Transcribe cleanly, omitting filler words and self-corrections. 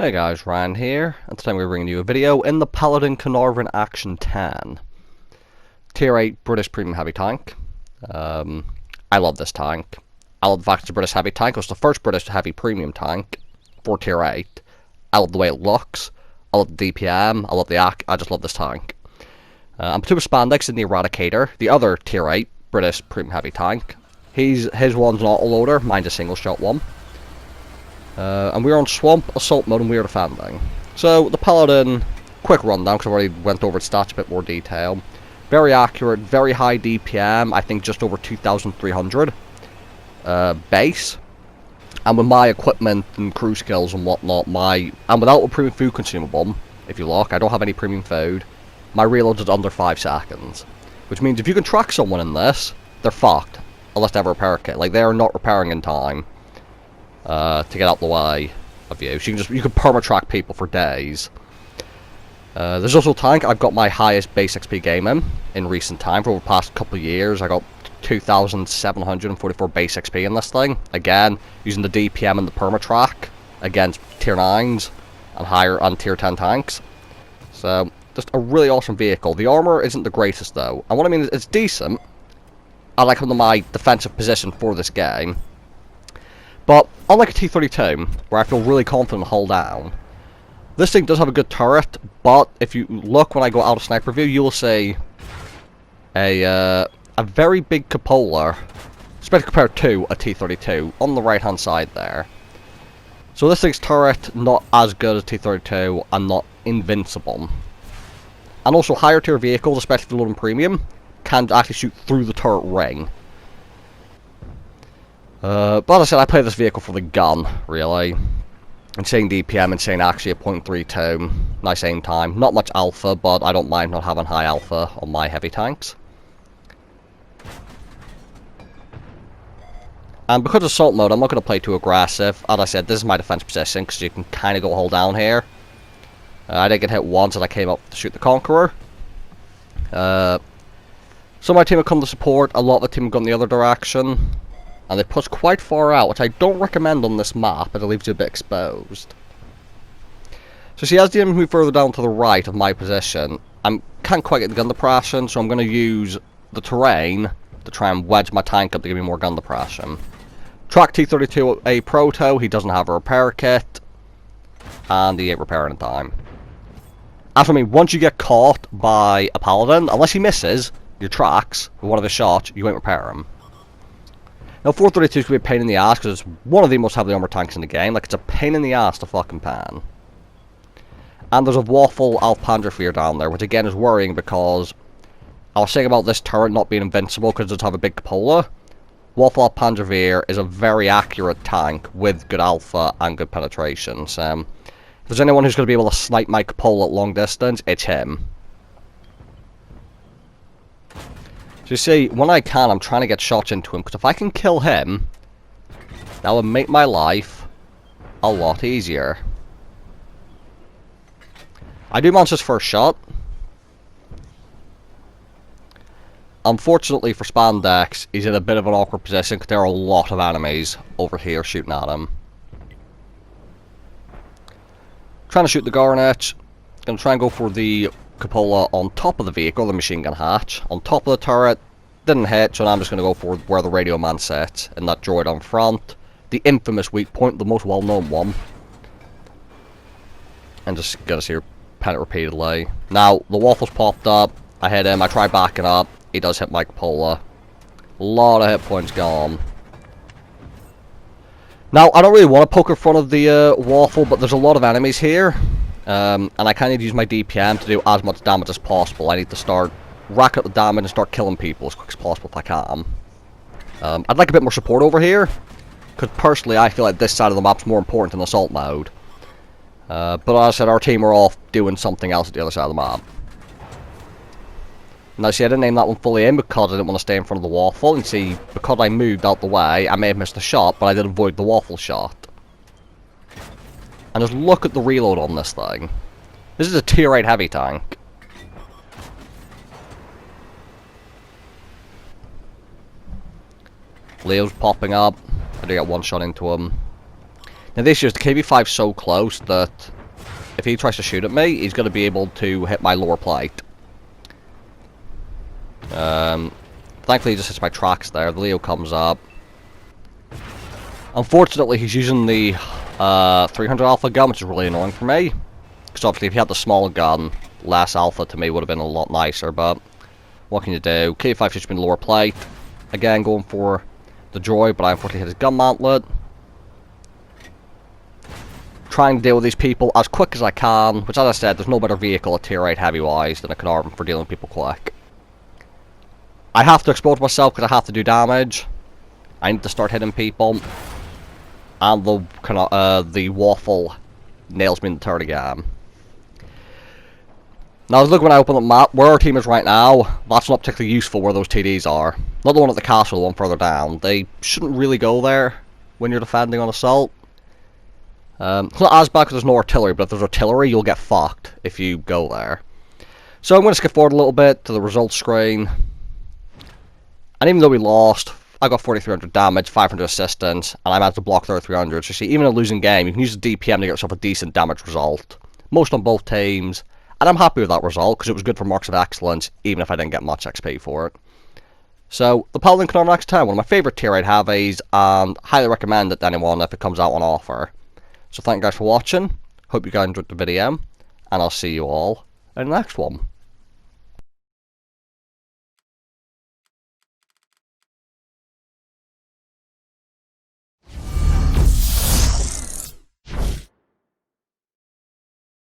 Hey guys, Ryan here, and today we're bringing you a video in the Paladin Carnarvon Action 10. Tier 8 British Premium Heavy Tank. I love this tank. I love the fact it's a British Heavy Tank. It was the first British Heavy Premium tank for Tier 8. I love the way it looks. I love the DPM. I love the AC. I just love this tank. I'm two Spandex in the Eradicator, the other Tier 8 British Premium Heavy Tank. His one's an auto-loader, mine's a single-shot one. And we're on Swamp Assault mode and we're defending. So, the Paladin, quick rundown because I already went over its stats a bit more detail. Very accurate, very high DPM, I think just over 2,300 base. And with my equipment and crew skills and whatnot, and without a premium food consumable, if you look, I don't have any premium food, my reload is under 5 seconds. Which means if you can track someone in this, they're fucked. Unless they have a repair kit. Like, they are not repairing in time. To get out the way of you. So you can perma-track people for days. There's also a tank. I've got my highest base XP game in recent time. For over the past couple of years, I got 2,744 base XP in this thing. Again, using the DPM and the perma-track against tier 9s and higher on tier 10 tanks. So, just a really awesome vehicle. The armor isn't the greatest though. And what I mean is, it's decent. I like my defensive position for this game. But, unlike a T-32, where I feel really confident to hold down, this thing does have a good turret, but if you look when I go out of sniper view, you will see a very big cupola, especially compared to a T-32, on the right-hand side there. So this thing's turret, not as good as T-32, and not invincible. And also, higher tier vehicles, especially if they're loading premium, can actually shoot through the turret ring. But as I said, I play this vehicle for the gun, really. Insane DPM, insane actually at 0.32. Nice aim time. Not much alpha, but I don't mind not having high alpha on my heavy tanks. And because of assault mode, I'm not going to play too aggressive. As I said, this is my defense position, because you can kind of go hold down here. I did get hit once as I came up to shoot the Conqueror. Some of my team have come to support, a lot of the team have gone the other direction. And they push quite far out, which I don't recommend on this map, as it leaves you a bit exposed. So see, as the enemy move further down to the right of my position, I can't quite get the gun depression, so I'm going to use the terrain to try and wedge my tank up to give me more gun depression. Track T-32 a proto, he doesn't have a repair kit, and he ain't repairing in time. As for me, once you get caught by a Paladin, unless he misses your tracks with one of his shots, you ain't repair him. Now, 432 is going to be a pain in the ass because it's one of the most heavily armored tanks in the game. Like, it's a pain in the ass to fucking pan. And there's a Waffle Alf Panzerfear down there, which again is worrying because I was saying about this turret not being invincible because it does have a big cupola. Waffle Alf Panzerfear is a very accurate tank with good alpha and good penetration. So, if there's anyone who's going to be able to snipe my cupola at long distance, it's him. So you see, when I can, I'm trying to get shots into him, because if I can kill him, that would make my life a lot easier. I do manage his first shot. Unfortunately for Spandex, he's in a bit of an awkward position, because there are a lot of enemies over here shooting at him. Trying to shoot the Garnet. Gonna try and go for the cupola on top of the vehicle, the machine gun hatch. On top of the turret, didn't hit, so now I'm just going to go for where the radio man sits, in that droid on front. The infamous weak point, the most well-known one. And just gonna see her pen it repeatedly. Now, the Waffles popped up, I hit him, I try backing up, he does hit my cupola. A lot of hit points gone. Now, I don't really want to poke in front of the Waffle, but there's a lot of enemies here. And I kind of need to use my DPM to do as much damage as possible. I need to start racking up the damage and start killing people as quick as possible if I can. I'd like a bit more support over here, because personally I feel like this side of the map's more important than assault mode. But as I said, our team are off doing something else at the other side of the map. Now see, I didn't aim that one fully in because I didn't want to stay in front of the Waffle, and see, because I moved out the way, I may have missed the shot, but I did avoid the Waffle shot. And just look at the reload on this thing. This is a tier 8 heavy tank. Leo's popping up. I do get one shot into him. Now this year's the KB5 so close that if he tries to shoot at me, he's going to be able to hit my lower plate. Thankfully he just hits my tracks there. The Leo comes up. Unfortunately he's using the 300 alpha gun, which is really annoying for me. Because obviously if he had the small gun, less alpha to me would have been a lot nicer, but what can you do? KB5 shoots me in the lower plate. Again going for the droid, but I unfortunately hit his gun mantlet. Trying to deal with these people as quick as I can, which as I said, there's no better vehicle at tier 8 heavy-wise than a Caernarvon for dealing with people quick. I have to expose myself because I have to do damage. I need to start hitting people. And the waffle nails me in the turret again. Now look, when I open the map, where our team is right now, that's not particularly useful where those TDs are. Not the one at the castle, the one further down. They shouldn't really go there when you're defending on assault. It's not as bad because there's no artillery, but if there's artillery, you'll get fucked if you go there. So I'm going to skip forward a little bit to the results screen. And even though we lost, I got 4,300 damage, 500 assistance, and I managed to block 3,300. So you see, even in a losing game, you can use the DPM to get yourself a decent damage result. Most on both teams. And I'm happy with that result, because it was good for marks of excellence, even if I didn't get much XP for it. So, the Paladin Caernarvon X10, one of my favourite tier 8 heavies, and highly recommend it to anyone if it comes out on offer. So thank you guys for watching, hope you guys enjoyed the video, and I'll see you all in the next one.